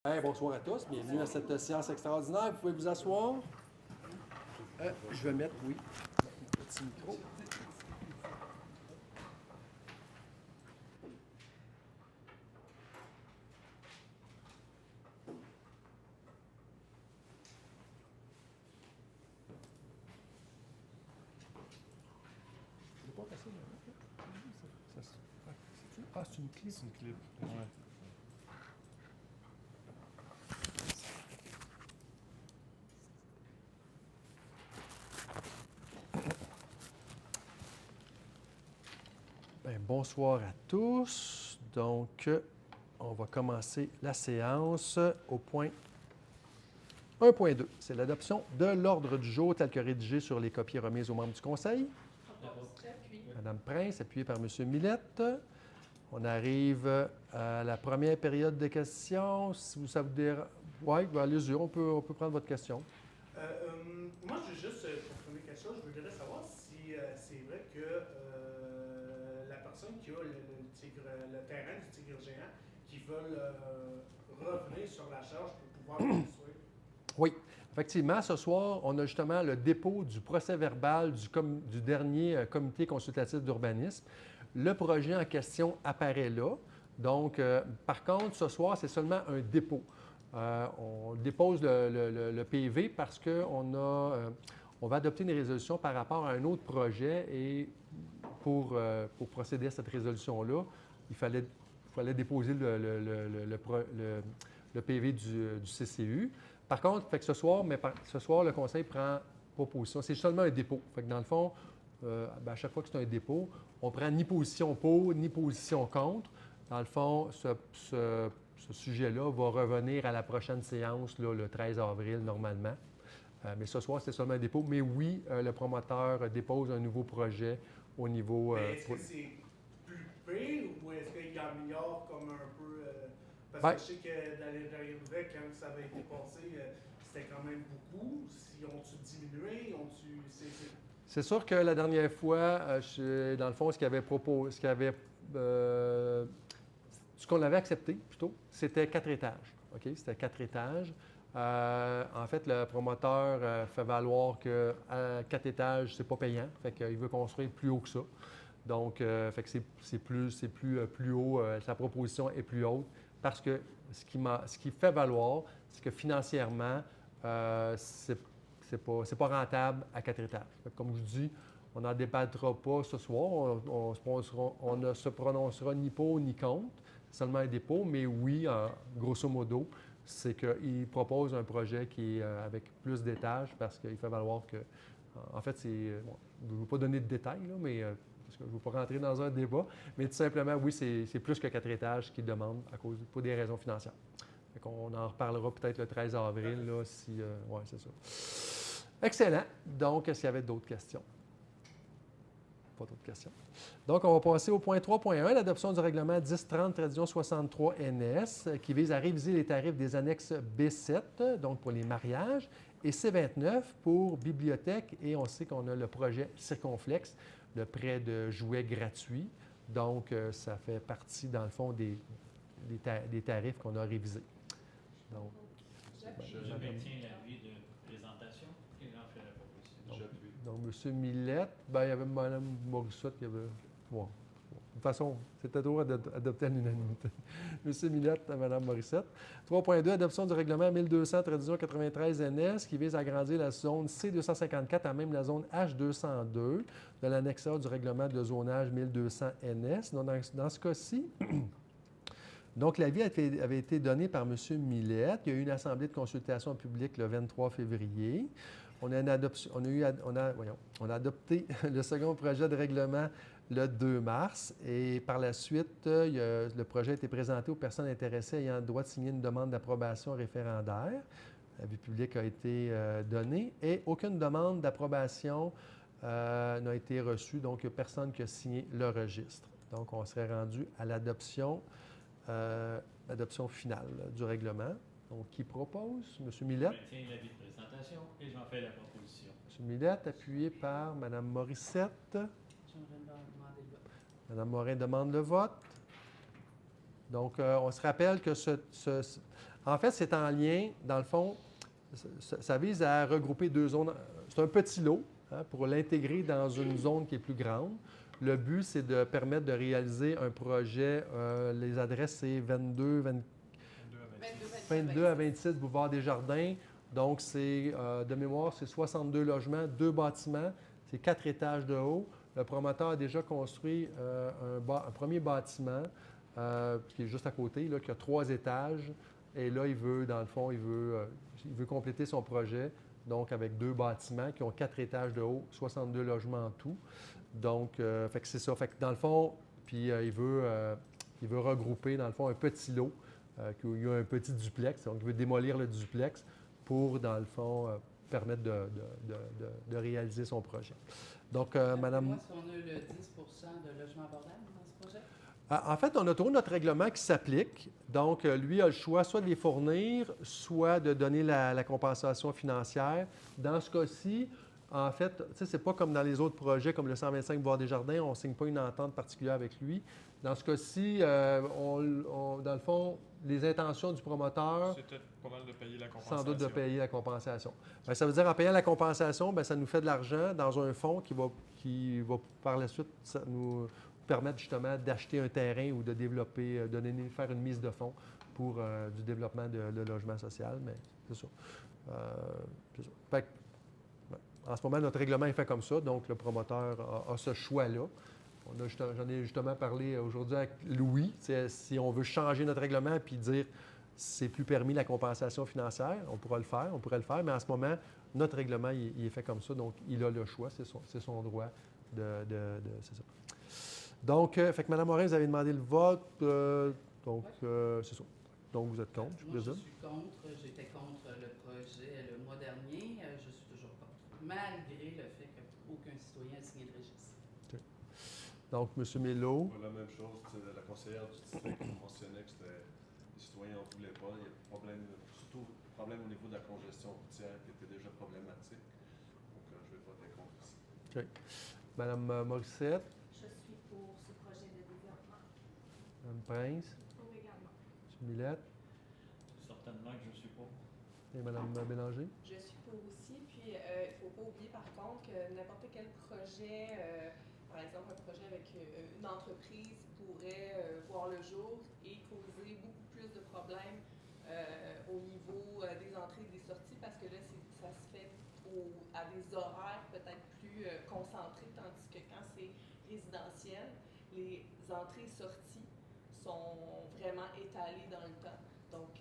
Hey, bonsoir à tous, bienvenue à cette séance extraordinaire. Vous pouvez vous asseoir. Je vais mettre, oui, mon petit micro. Je vais pas passer, Ah, c'est une clé. C'est une clip. Ouais. Bien, bonsoir à tous. Donc, on va commencer la séance au point 1.2. C'est l'adoption de l'ordre du jour tel que rédigé sur les copies remises aux membres du Conseil. Madame Prince, appuyée par M. Millette. On arrive à la première période de questions. Si vous savez dire, oui, allez-y, on peut prendre votre question. Moi, je veux juste confirmer quelque chose. Je voudrais savoir si c'est vrai que la personne qui a le terrain du Tigre géant, qui veulent revenir sur la charge pour pouvoir le construire. Oui, effectivement, ce soir, on a justement le dépôt du procès-verbal du dernier comité consultatif d'urbanisme. Le projet en question apparaît là. Donc, par contre, ce soir, c'est seulement un dépôt. On dépose le PV parce qu'on va adopter une résolution par rapport à un autre projet et pour procéder à cette résolution-là, il fallait déposer le PV du CCU. Par contre, fait que ce soir, le Conseil prend pas position. C'est seulement un dépôt. Fait que dans le fond, à chaque fois que c'est un dépôt, on prend ni position pour, ni position contre. Dans le fond, ce sujet-là va revenir à la prochaine séance, là, le 13 avril, normalement. Mais ce soir, c'est seulement un dépôt. Mais oui, le promoteur dépose un nouveau projet au niveau... Mais est-ce que c'est plus pire ou est-ce qu'il améliore comme un peu... parce que je sais que dans les dernières nouvelles, quand ça avait été passé, c'était quand même beaucoup. Si ont-tu diminué, ont-tu... C'est sûr que la dernière fois, dans le fond, ce qu'on avait accepté, plutôt, c'était 4 étages. OK? C'était 4 étages. En fait, le promoteur fait valoir que 4 étages, c'est pas payant. Fait qu'il veut construire plus haut que ça. Donc, fait que c'est plus haut. Sa proposition est plus haute parce que ce qui fait valoir, c'est que financièrement, c'est pas rentable à 4 étages. Comme je vous dis, on n'en débattra pas ce soir. On ne se prononcera ni pour ni contre, seulement un dépôt. Mais oui, grosso modo, c'est qu'il propose un projet qui est avec plus d'étages parce qu'il fait valoir que, en fait, je ne veux pas donner de détails, là, mais parce que je ne veux pas rentrer dans un débat, mais tout simplement, oui, c'est plus que 4 étages qu'il demande pour des raisons financières. On en reparlera peut-être le 13 avril, là, si... oui, c'est ça. Excellent. Donc, est-ce qu'il y avait d'autres questions? Pas d'autres questions. Donc, on va passer au point 3.1, l'adoption du règlement 1030-63 NS, qui vise à réviser les tarifs des annexes B7, donc pour les mariages, et C29 pour bibliothèque. Et on sait qu'on a le projet Circonflexe, le prêt de jouets gratuits. Donc, ça fait partie, dans le fond, des tarifs qu'on a révisés. Donc, Je maintiens l'avis de présentation et j'en fais la proposition. Donc, M. Millette, il y avait Mme Morissette qui avait... Bon. De toute façon, c'était toujours adopté à l'unanimité. M. Millette, Mme Morissette. 3.2, adoption du règlement 1200-93 NS qui vise à agrandir la zone C254 à même la zone H202 de l'annexe A du règlement de zonage 1200 NS. Donc, dans ce cas-ci... Donc, l'avis avait été donné par M. Millette. Il y a eu une assemblée de consultation publique le 23 février. On a adopté le second projet de règlement le 2 mars. Et par la suite, le projet a été présenté aux personnes intéressées ayant le droit de signer une demande d'approbation référendaire. L'avis public a été donné et aucune demande d'approbation n'a été reçue. Donc, il n'y a personne qui a signé le registre. Donc, on serait rendu à l'adoption finale du règlement. Donc, qui propose? M. Millette. Je maintiens l'avis de présentation et j'en fais la proposition. M. Millette, appuyé par Mme Morissette. J'aimerais demander le vote. Mme Morin demande le vote. Donc, on se rappelle que en fait, c'est en lien, dans le fond, ça vise à regrouper 2 zones. C'est un petit lot pour l'intégrer dans une zone qui est plus grande. Le but, c'est de permettre de réaliser un projet. Les adresses, c'est 22 à 26 Boulevard des Jardins. Donc, de mémoire, c'est 62 logements, 2 bâtiments, c'est 4 étages de haut. Le promoteur a déjà construit un premier bâtiment qui est juste à côté, là, qui a 3 étages. Et là, il veut, dans le fond, il veut compléter son projet, donc avec 2 bâtiments qui ont 4 étages de haut, 62 logements en tout. Donc, fait que c'est ça. Fait que dans le fond, puis il veut regrouper, dans le fond, un petit lot, qu'il y a un petit duplex. Donc, il veut démolir le duplex pour, dans le fond, permettre de réaliser son projet. Donc, Madame... Est-ce qu'on a le 10 de logements abordables dans ce projet? En fait, on a toujours notre règlement qui s'applique. Donc, lui a le choix soit de les fournir, soit de donner la compensation financière. Dans ce cas-ci, en fait, c'est pas comme dans les autres projets, comme le 125 Boulevard des Jardins, on ne signe pas une entente particulière avec lui. Dans ce cas-ci, dans le fond, les intentions du promoteur... C'était pas mal de payer la compensation. Sans doute de payer la compensation. Bien, ça veut dire, en payant la compensation, bien, ça nous fait de l'argent dans un fonds qui va par la suite nous permettre justement d'acheter un terrain ou de développer, faire une mise de fonds pour du développement de logement social. Mais c'est ça. Fait que, en ce moment, notre règlement est fait comme ça, donc le promoteur a ce choix-là. J'en ai justement parlé aujourd'hui avec Louis. Si on veut changer notre règlement et dire c'est plus permis la compensation financière, on pourrait le faire, mais en ce moment, notre règlement il est fait comme ça, donc il a le choix, c'est son droit c'est ça. Donc, fait que Mme Morin, vous avez demandé le vote, donc c'est ça. Donc, vous êtes contre, je Moi, je présume? suis contre. J'étais contre le projet le mois dernier. Je suis toujours contre, malgré le fait qu'aucun citoyen a signé de registre. Okay. Donc, M. Mélot. La même chose, la conseillère du district mentionnait que les citoyens n'en voulaient pas. Il y a surtout problème au niveau de la congestion routière qui était déjà problématique. Donc, je vais voter contre ici. OK. Mme Morissette. Je suis pour ce projet de développement. Mme Prince. Pour également. M. Millette. Certainement que je suis pas. Et Mme Bélanger. Je suis pour aussi. Puis, il ne faut pas oublier, par contre, que n'importe quel projet, par exemple, un projet avec une entreprise pourrait voir le jour et causer beaucoup plus de problèmes au niveau des entrées et des sorties parce que là, ça se fait à des horaires peut-être plus concentrés, tandis que quand c'est résidentiel, les entrées et sorties sont vraiment étalées dans le temps. Donc,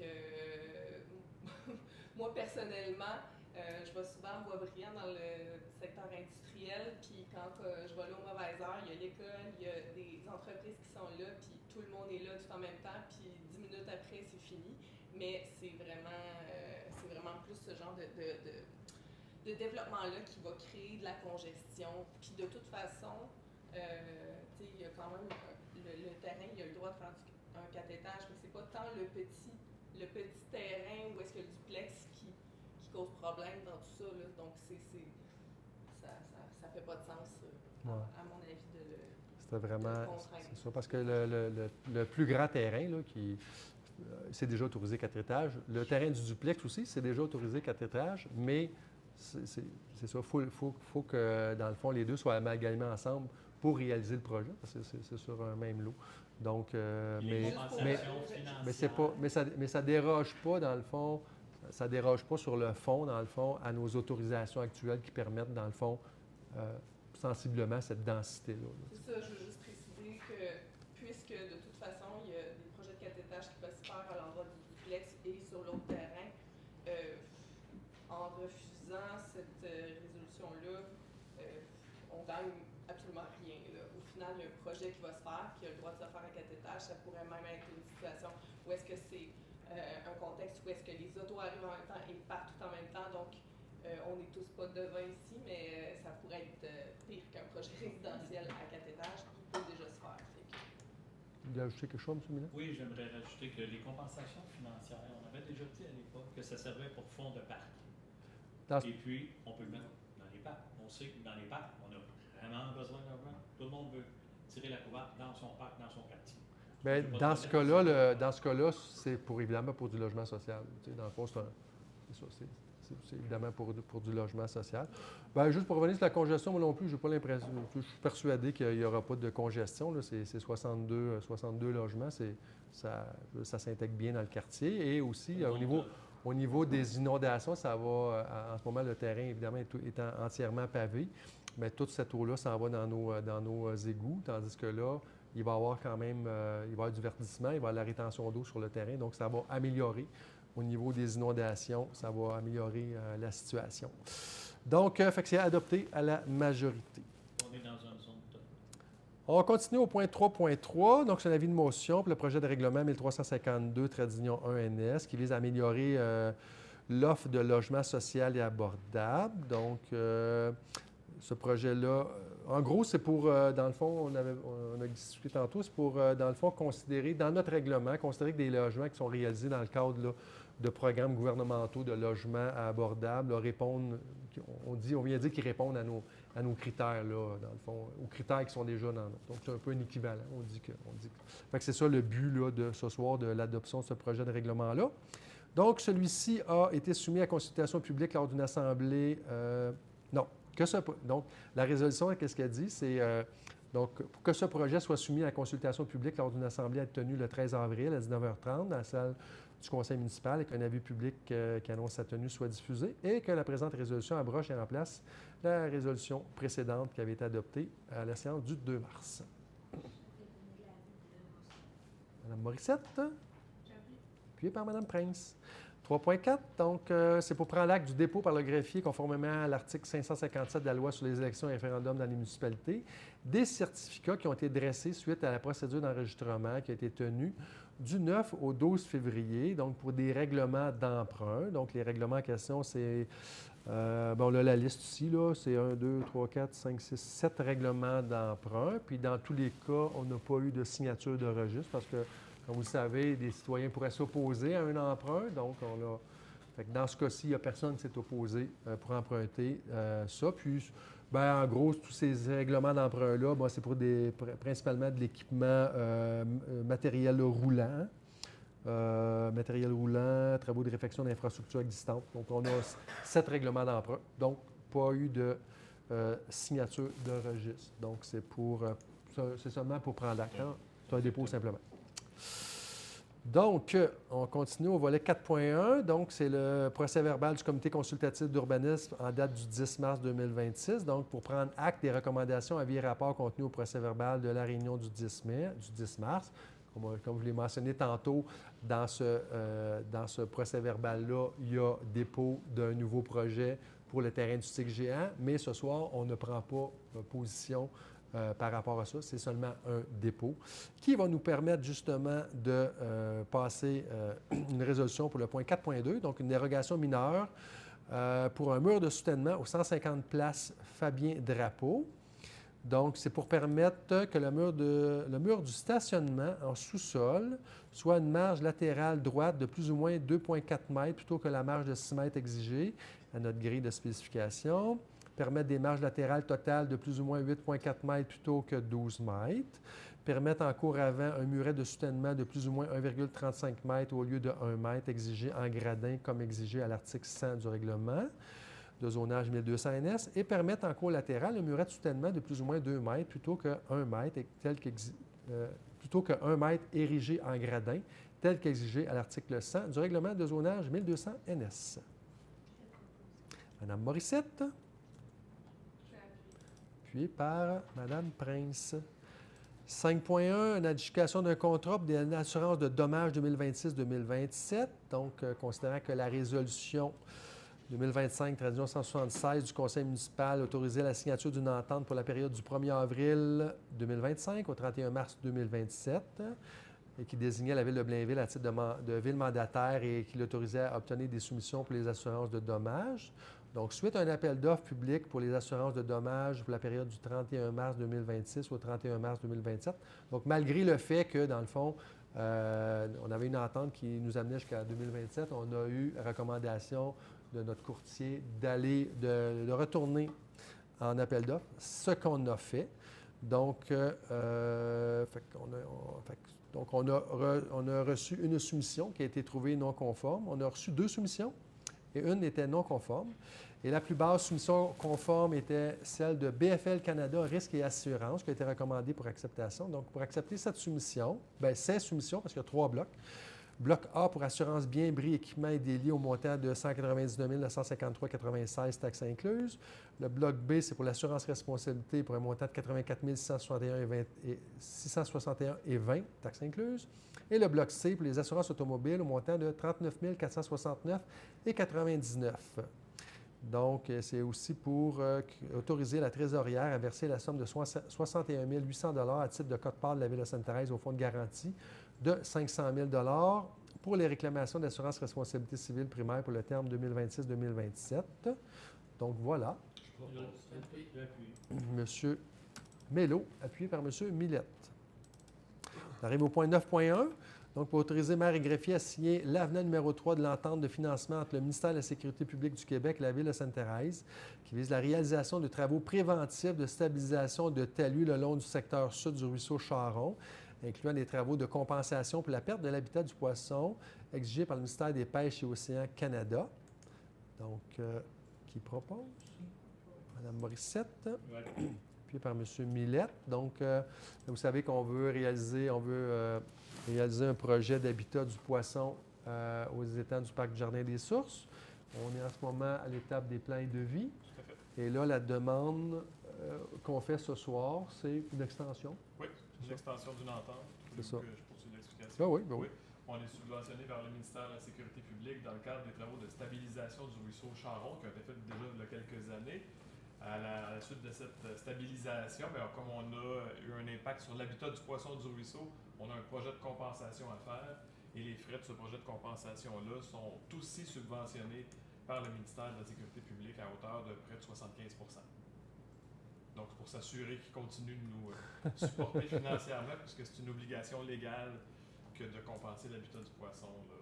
moi, personnellement, je vais souvent en Boisbriand dans le secteur industriel, puis quand je vais là aux mauvaises heures, il y a l'école, il y a des entreprises qui sont là, puis tout le monde est là tout en même temps, puis 10 minutes après, c'est fini. Mais c'est vraiment plus ce genre de développement-là qui va créer de la congestion. Puis de toute façon, il y a quand même le terrain, il a le droit de faire un 4 étages, mais c'est pas tant le petit terrain où est-ce que le duplex qui cause problème dans tout ça. Là. Donc, ça fait pas de sens, à mon avis, de le C'était vraiment... contraindre. C'est ça, parce que le plus grand terrain, là, c'est déjà autorisé 4 étages. Le terrain du duplex aussi, c'est déjà autorisé 4 étages, mais c'est ça, il faut que, dans le fond, les deux soient amalgamés ensemble pour réaliser le projet, parce que c'est sur un même lot. Donc, mais ça déroge pas, dans le fond, ça déroge pas sur le fond, dans le fond, à nos autorisations actuelles qui permettent, dans le fond, sensiblement cette densité-là. C'est ça, je veux juste préciser que, puisque de toute façon, il y a des projets de 4 étages qui peuvent se faire à l'endroit du duplex et sur l'autre terrain, en refusant cette résolution-là, on gagne absolument rien. Là. Au final, il y a un projet qui va se faire, qui a le droit de se faire à 4 étages. Ça pourrait même être une situation où est-ce que c'est un contexte où est-ce que les autos arrivent en même temps et partent tout en même temps. Donc, on n'est tous pas devins ici, mais ça pourrait être pire qu'un projet résidentiel à 4 étages. Il peut déjà se faire. Vous voulez ajouter quelque chose, M. Millette? Oui, j'aimerais rajouter que les compensations financières, on avait déjà dit à l'époque que ça servait pour fonds de parc. Et puis, on peut le mettre dans les parcs. On sait que dans les parcs, on a vraiment besoin d'argent. Tout le monde veut tirer la couverte dans son parc, dans son quartier. Bien, dans ce cas-là, c'est évidemment pour du logement social. Tu sais, dans le fond, c'est ça, c'est évidemment pour du logement social. Bien, juste pour revenir sur la congestion, moi non plus, j'ai pas l'impression. Je suis persuadé qu'il n'y aura pas de congestion. Là. C'est 62 logements. Ça s'intègre bien dans le quartier. Et aussi, au niveau des inondations, ça va. En ce moment, le terrain, évidemment, étant entièrement pavé, bien, toute cette eau-là s'en va dans nos égouts, tandis que là, il va y avoir quand même il va y avoir du verdissement, il va y avoir de la rétention d'eau sur le terrain. Donc, ça va améliorer au niveau des inondations, ça va améliorer la situation. Donc, fait que c'est adopté à la majorité. On est dans une zone top. On continue au point 3.3. Donc, c'est un avis de motion pour le projet de règlement 1352, Tradition 1NS, qui vise à améliorer l'offre de logement social et abordable. Donc, ce projet-là, en gros, c'est pour, dans le fond, on a discuté tantôt, c'est pour, dans le fond, considérer, dans notre règlement, considérer que des logements qui sont réalisés dans le cadre là, de programmes gouvernementaux de logement abordable là, répondent, on vient dire qu'ils répondent à nos critères, là, dans le fond, aux critères qui sont déjà dans notre. Donc, c'est un peu un équivalent. Fait que c'est ça le but là, de ce soir de l'adoption de ce projet de règlement-là. Donc, celui-ci a été soumis à consultation publique lors d'une assemblée. Donc, la résolution, qu'est-ce qu'elle dit? C'est donc pour que ce projet soit soumis à consultation publique lors d'une assemblée tenue le 13 avril à 19h30 dans la salle du conseil municipal et qu'un avis public qui annonce sa tenue soit diffusé et que la présente résolution abroge et remplace la résolution précédente qui avait été adoptée à la séance du 2 mars. Madame Morissette, appuyée par Madame Prince. 3.4, donc, c'est pour prendre l'acte du dépôt par le greffier, conformément à l'article 557 de la loi sur les élections et référendums dans les municipalités, des certificats qui ont été dressés suite à la procédure d'enregistrement qui a été tenue du 9 au 12 février, donc pour des règlements d'emprunt. Donc, les règlements en question, c'est, on a la liste ici, là, c'est 1, 2, 3, 4, 5, 6, 7 règlements d'emprunt. Puis, dans tous les cas, on n'a pas eu de signature de registre parce que, comme vous le savez, des citoyens pourraient s'opposer à un emprunt. Donc, fait que dans ce cas-ci, il n'y a personne qui s'est opposé pour emprunter ça. Puis, en gros, tous ces règlements d'emprunt-là, c'est pour principalement de l'équipement matériel roulant. Matériel roulant, travaux de réfection d'infrastructures existantes. Donc, on a 7 règlements d'emprunt. Donc, pas eu de signature de registre. Donc, c'est seulement pour prendre l'acte. Hein? C'est un dépôt simplement. Donc, on continue au volet 4.1. Donc, c'est le procès-verbal du comité consultatif d'urbanisme en date du 10 mars 2026. Donc, pour prendre acte des recommandations, avis et rapports contenus au procès-verbal de la réunion du 10 mars. Comme je l'ai mentionné tantôt, dans ce procès-verbal-là, il y a dépôt d'un nouveau projet pour le terrain du TIC géant. Mais ce soir, on ne prend pas position par rapport à ça. C'est seulement un dépôt qui va nous permettre justement de passer une résolution pour le point 4.2, donc une dérogation mineure pour un mur de soutènement aux 150 places Fabien Drapeau. Donc, c'est pour permettre que le mur du stationnement en sous-sol soit une marge latérale droite de plus ou moins 2,4 mètres plutôt que la marge de 6 mètres exigée à notre grille de spécification. Permettre des marges latérales totales de plus ou moins 8,4 mètres plutôt que 12 mètres. Permettre en cours avant un muret de soutènement de plus ou moins 1,35 mètres au lieu de 1 mètre exigé en gradin comme exigé à l'article 100 du règlement de zonage 1200 NS et permettre en cours latéral un muret de soutènement de plus ou moins 2 mètres plutôt que 1 mètre, plutôt que 1 mètre érigé en gradin tel qu'exigé à l'article 100 du règlement de zonage 1200 NS. Madame Morissette. Appuyé par Mme Prince. 5.1, une adjudication d'un contrat pour une assurance de dommages 2026-2027. Donc, considérant que la résolution 2025, tradition 176 du Conseil municipal autorisait la signature d'une entente pour la période du 1er avril 2025 au 31 mars 2027 et qui désignait la ville de Blainville à titre de ville mandataire et qui l'autorisait à obtenir des soumissions pour les assurances de dommages. Donc, suite à un appel d'offres public pour les assurances de dommages pour la période du 31 mars 2026 au 31 mars 2027. Donc, malgré le fait que, dans le fond, on avait une entente qui nous amenait jusqu'à 2027, on a eu recommandation de notre courtier de retourner en appel d'offres, ce qu'on a fait. Donc, Donc, on a reçu une soumission qui a été trouvée non conforme. On a reçu 2 soumissions et une était non conforme. Et la plus basse soumission conforme était celle de BFL Canada, Risques et Assurances, qui a été recommandée pour acceptation. Donc, pour accepter cette soumission, ces soumissions, parce qu'il y a 3 blocs. Bloc A pour assurance biens, bris, équipements et délits au montant de 199 953,96 taxes incluses. Le bloc B, c'est pour l'assurance responsabilité pour un montant de 84 661,20 taxes incluses. Et le bloc C pour les assurances automobiles au montant de 39 469,99. Donc, c'est aussi pour autoriser la trésorière à verser la somme de 61 800 $ à titre de quote-part de la Ville de Sainte-Thérèse au fonds de garantie de 500 000 $ pour les réclamations d'assurance responsabilité civile primaire pour le terme 2026-2027. Donc, voilà. Monsieur Mello, appuyé par Monsieur Millette. On arrive au point 9.1. Donc, pour autoriser maire et greffier à signer l'avenant numéro 3 de l'entente de financement entre le ministère de la Sécurité publique du Québec et la Ville de Sainte-Thérèse, qui vise la réalisation de travaux préventifs de stabilisation de talus le long du secteur sud du ruisseau Charon, incluant des travaux de compensation pour la perte de l'habitat du poisson exigés par le ministère des Pêches et Océans Canada. Donc, qui propose? Mme Morissette, puis par M. Millette. Donc, vous savez qu'on veut réaliser un projet d'habitat du poisson aux étangs du parc du Jardin des Sources. On est en ce moment à l'étape des plans de vie. Et là, la demande qu'on fait ce soir, c'est une extension. Oui, une extension d'une entente. C'est ça. Je poursuis l'explication. Oui. On est subventionné par le ministère de la Sécurité publique dans le cadre des travaux de stabilisation du ruisseau Charon qui ont été faits déjà il y a quelques années. À la suite de cette stabilisation, comme on a eu un impact sur l'habitat du poisson du ruisseau, on a un projet de compensation à faire et les frais de ce projet de compensation-là sont aussi subventionnés par le ministère de la Sécurité publique à hauteur de près de 75 %. Donc, c'est pour s'assurer qu'ils continuent de nous supporter financièrement, puisque c'est une obligation légale que de compenser l'habitat du poisson là,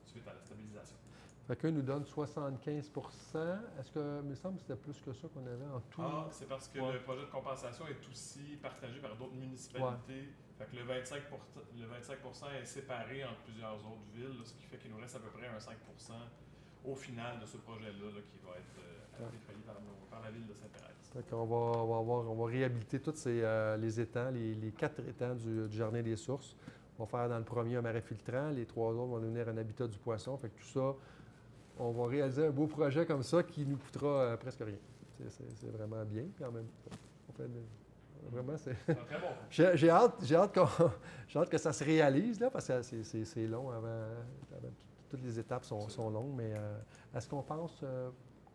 suite à la stabilisation. Fait qu'eux nous donnent 75 %. Est-ce que, il me semble que c'était plus que ça qu'on avait en tout? Ah, c'est parce que le projet de compensation est aussi partagé par d'autres municipalités. Fait que le 25 % est séparé entre plusieurs autres villes, là, ce qui fait qu'il nous reste à peu près un 5 % au final de ce projet-là là, qui va être défrayé par la Ville de Sainte-Thérèse. Fait qu'on on va réhabiliter tous les étangs, les 4 étangs du Jardin des Sources. On va faire dans le premier un marais filtrant, les 3 autres vont devenir un habitat du poisson. Fait que tout ça, on va réaliser un beau projet comme ça qui nous coûtera presque rien. C'est vraiment bien. Puis en même temps, vraiment, c'est... Très bon. J'ai hâte que ça se réalise, là, parce que c'est long avant toutes les étapes sont longues, mais est-ce qu'on pense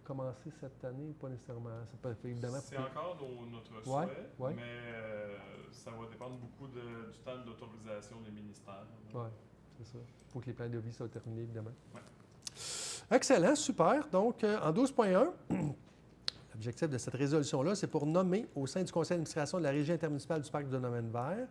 commencer cette année? Pas nécessairement. C'est pas, évidemment, c'est encore notre souhait, ouais. Mais ça va dépendre beaucoup du temps de l'autorisation des ministères. Oui, c'est ça. Il faut que les plans de vie soient terminés, évidemment. Ouais. Excellent, super. Donc, en 12.1, l'objectif de cette résolution-là, c'est pour nommer au sein du conseil d'administration de la Régie intermunicipale du parc de Domaine-Vert,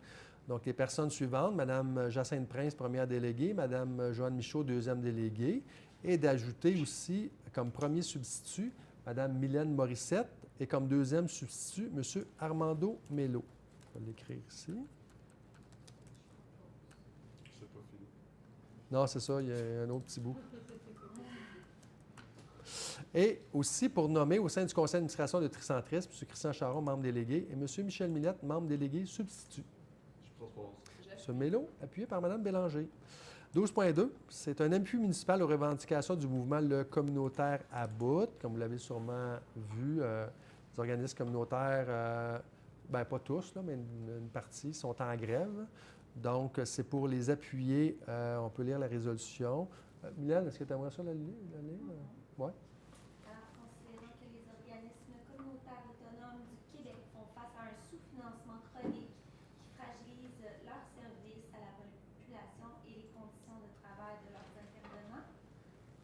donc les personnes suivantes, Mme Jacinthe Prince, première déléguée, Mme Joanne Michaud, deuxième déléguée, et d'ajouter aussi comme premier substitut Mme Mylène Morissette et comme deuxième substitut M. Armando Mello. Je vais l'écrire ici. C'est pas fini. Non, c'est ça, il y a un autre petit bout. Et aussi pour nommer au sein du conseil d'administration de Tricentrisme, M. Christian Charon, membre délégué, et M. Michel Millette, membre délégué substitut. Je propose. M. Mello, appuyé par Mme Bélanger. 12.2, c'est un appui municipal aux revendications du mouvement Le Communautaire à bout. Comme vous l'avez sûrement vu, les organismes communautaires, pas tous, là, mais une partie, sont en grève. Donc, c'est pour les appuyer. On peut lire la résolution. Mylène, est-ce que tu aimerais ça la lire? Oui. Alors, considérant que les organismes communautaires autonomes du Québec font face à un sous-financement chronique qui fragilise leurs services à la population et les conditions de travail de leurs intervenants,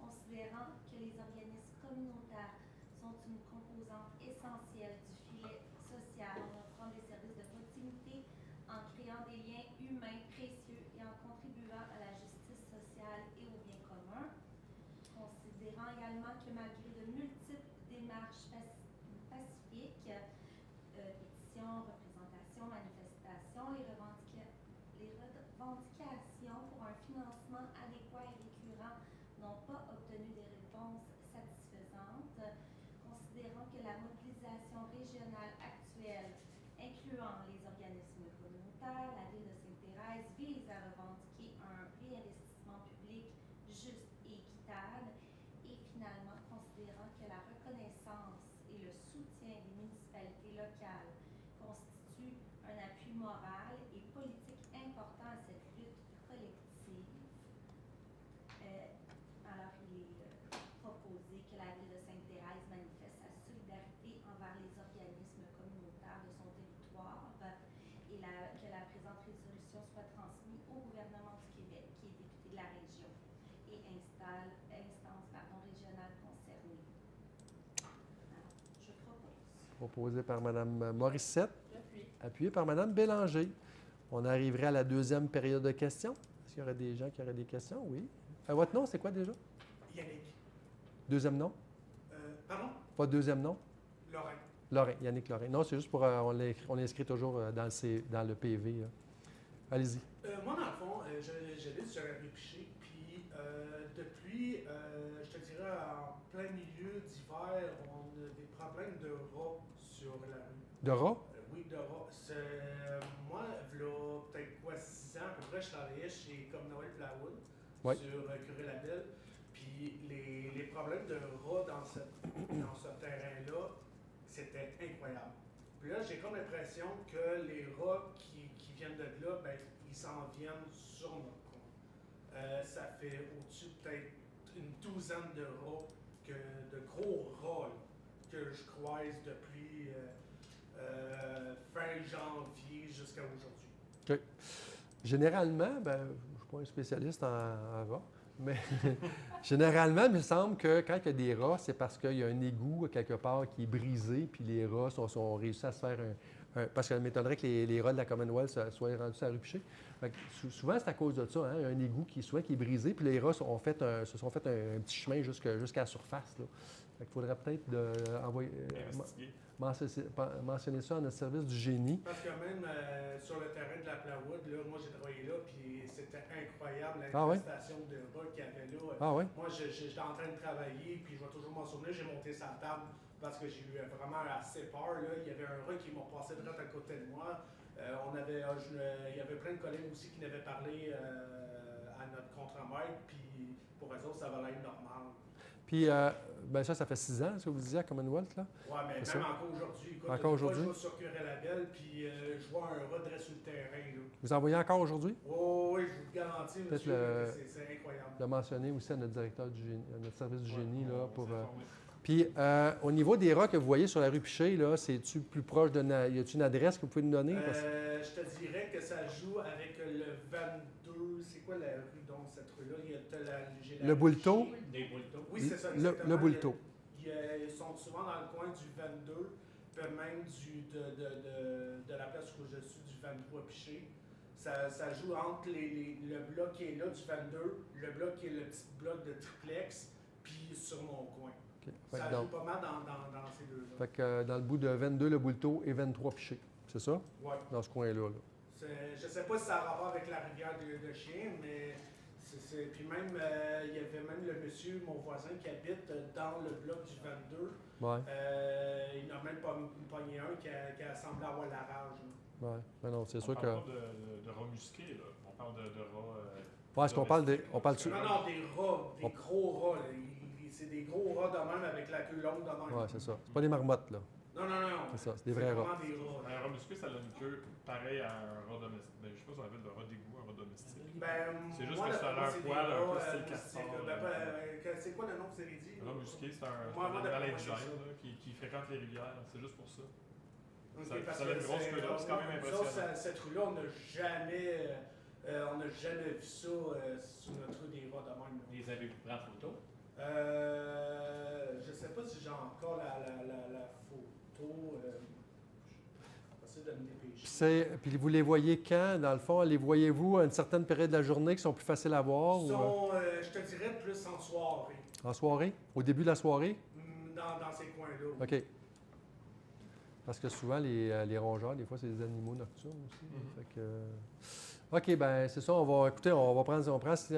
considérant que les organismes communautaires sont une composante essentielle du filet social en offrant des services de proximité, en créant des liens humains précieux et en contribuant à la justice sociale et au bien commun, considérant également que malgré financement adéquat et récurrent n'ont pas obtenu des réponses satisfaisantes, considérant que la mobilisation régionale actuelle, incluant les organismes communautaires, la Ville de Sainte-Thérèse, vise à revendiquer un réinvestissement public juste et équitable, et finalement considérant que la reconnaissance et le soutien des municipalités locales constituent un appui moral et politique important à cette lutte collective. Alors, il est proposé que la Ville de Sainte-Thérèse manifeste sa solidarité envers les organismes communautaires de son territoire et que la présente résolution soit transmise au gouvernement du Québec, qui est député de la région, et instance régionale concernée. Alors, je propose. Proposé par Mme Morissette, J'appuie. appuyé par Mme Bélanger. On arriverait à la deuxième période de questions. Est-ce qu'il y aurait des gens qui auraient des questions? Oui. Votre nom, c'est quoi déjà? Yannick. Deuxième nom? Pardon? Pas deuxième nom? Lorrain. Lorrain, Yannick Lorrain. Non, c'est juste pour... on l'inscrit toujours dans le PV. Là. Allez-y. Moi, dans le fond, j'habite sur la rue Piché, puis depuis, je te dirais, en plein milieu d'hiver, on a des problèmes de rats sur la rue. De rat? Oui, de rats. Moi, il y a peut-être quoi, 6 ans à peu près, je travaillais chez Comme Noël Plywood, Oui. sur Curé-la-Belle. Puis les problèmes de rats dans ce terrain-là, c'était incroyable. Puis là, j'ai comme l'impression que les rats qui viennent de là, ben, ils s'en viennent sur notre coin. Ça fait au-dessus peut-être une douzaine de rats, de gros rats là, que je croise depuis fin janvier jusqu'à aujourd'hui. OK. Généralement, ben, je ne suis pas un spécialiste en rats, mais généralement, il me semble que quand il y a des rats, c'est parce qu'il y a un égout quelque part qui est brisé, puis les rats ont réussi à se faire parce que ça m'étonnerait que les rats de la Commonwealth soient rendus sur la rue Piché. Souvent, c'est à cause de ça, hein, un égout qui est brisé, puis les rats se sont fait un petit chemin jusqu'à la surface. Là. Il faudrait peut-être mentionner ça à notre service du génie. Parce que même sur le terrain de la Plywood, là, moi j'ai travaillé là, puis c'était incroyable l'infestation de rats qu'il y avait là. Ah oui? Moi, j'étais en train de travailler, puis je vais toujours m'en souvenir, j'ai monté sa table parce que j'ai eu vraiment assez peur. Là. Il y avait un rat qui m'a passé droit à côté de moi. Il y avait plein de collègues aussi qui n'avaient parlé à notre contremaître, puis pour eux autres, ça valait être normal. Puis, ben ça fait 6 ans, ce que vous disiez à Commonwealth, là? Oui, mais même encore aujourd'hui. Écoute, encore aujourd'hui? Je vais sur Curé-la-Belle, puis je vois un rat dressé sur le terrain. Là. Vous en voyez encore aujourd'hui? Oh, oui, je vous le garantis, monsieur, c'est incroyable. Le mentionner aussi à notre directeur du génie, à notre service du génie, là, pour... s'informer. Puis, au niveau des rats que vous voyez sur la rue Piché, là, c'est-tu plus proche de... Y a-t-il une adresse que vous pouvez nous donner? Je te dirais que ça joue avec le 22... C'est quoi la rue, donc, cette rue-là? Le Boulteau? Des Boulteaux. Oui, c'est ça, Le Boulteau. Ils sont souvent dans le coin du 22, puis même de la place où je suis, du 23 Piché. Ça joue entre le bloc qui est là, du 22, le bloc qui est le petit bloc de triplex, puis sur mon coin. Okay. Ça joue pas mal dans ces deux-là. Fait que dans le bout de 22, le Boulteau et 23 Piché. C'est ça? Oui. Dans ce coin-là. Là. Je ne sais pas si ça a rapport avec la rivière de Chien, mais puis même, il y avait même le monsieur, mon voisin, qui habite dans le bloc du 22. Ouais. Il n'a même pas pogné un qui a semblé avoir la rage. Oui, mais non, c'est sûr que... On parle pas de rats musqués, là. On parle de rats... Ouais, est-ce qu'on parle des... On parle Non, des rats, des gros rats. Là. C'est des gros rats de même avec la queue longue de même. Oui, c'est ça. C'est pas des marmottes, là. Non. C'est ça, c'est des vrais rats. Des rats. Un rat musqué, ça a une queue pareille à un rat domestique. Ben, je sais pas si on appelle le rat d'égout, un rat domestique. C'est juste que ça a leur poil un peu style castor. C'est quoi le nom que vous avez dit? Le rat musqué, c'est un animal indigène qui fréquente les rivières. C'est juste pour ça. Okay, ça a une grosse queue là, c'est quand même impressionnant. Cette rue-là, on n'a jamais vu ça sur notre rue des rats de même. Les avez-vous pris en photo? Je ne sais pas si j'ai encore la photo. J'essaie de me dépêcher. Puis vous les voyez quand, dans le fond? Les voyez-vous à une certaine période de la journée qui sont plus faciles à voir? Je te dirais plus en soirée. En soirée? Au début de la soirée? Dans ces coins-là. Oui. OK. Parce que souvent, les rongeurs, des fois, c'est des animaux nocturnes aussi. Fait que, OK, bien, c'est ça. On prend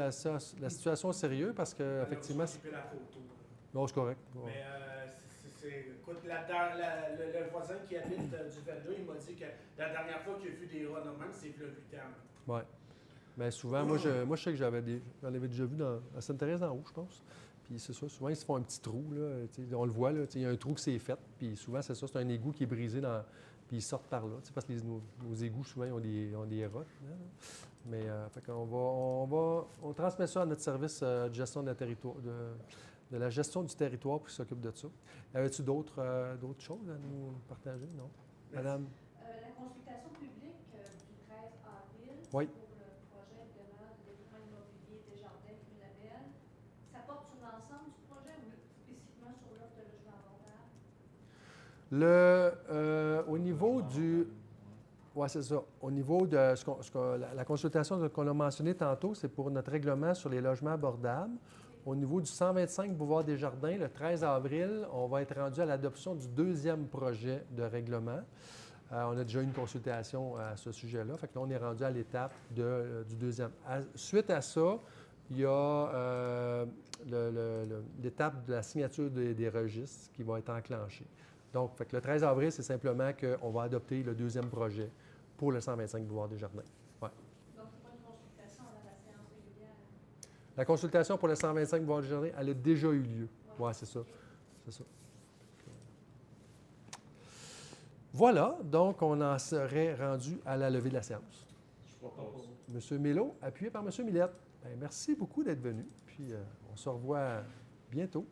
la situation au sérieux parce que, effectivement. J'ai pris la photo. Non, c'est correct. Ouais. Mais écoute, le voisin qui habite du Val-là, il m'a dit que la dernière fois qu'il a vu des rats de même, c'est le 8 ans. Oui. Bien, souvent, moi, je sais que j'en avais déjà vu à Sainte-Thérèse d'en haut, je pense. Puis c'est ça, souvent, ils se font un petit trou, là. On le voit, là. Il y a un trou qui s'est fait. Puis souvent, c'est ça, c'est un égout qui est brisé puis ils sortent par là. Parce que nos égouts, souvent, ils ont des rats. Hein. Mais fait qu'on on transmet ça à notre service de gestion de la gestion du territoire qui s'occupe de ça. Y avait-tu d'autres choses à nous partager? Non? Madame? La consultation publique du 13 avril Oui. pour le projet de demande de développement immobilier Desjardins puis Label, ça porte sur l'ensemble du projet ou spécifiquement sur l'offre de logement abordable? Au niveau du... Oui, c'est ça. Au niveau de la consultation qu'on a mentionnée tantôt, c'est pour notre règlement sur les logements abordables. Au niveau du 125 Boulevard Desjardins, le 13 avril, on va être rendu à l'adoption du deuxième projet de règlement. On a déjà eu une consultation à ce sujet-là. Fait que là, on est rendu à l'étape du deuxième. Suite à ça, il y a l'étape de la signature des registres qui va être enclenchée. Donc, fait que le 13 avril, c'est simplement qu'on va adopter le deuxième projet pour le 125 Boulevard Desjardins. Ouais. Donc, c'est pas une consultation avant la séance régulière? La consultation pour le 125 Boulevard Desjardins, elle a déjà eu lieu. Oui, c'est ça. C'est ça. Voilà, donc on en serait rendu à la levée de la séance. Je propose. Monsieur Mélot, appuyé par Monsieur Millette. Bien, merci beaucoup d'être venu. Puis on se revoit bientôt.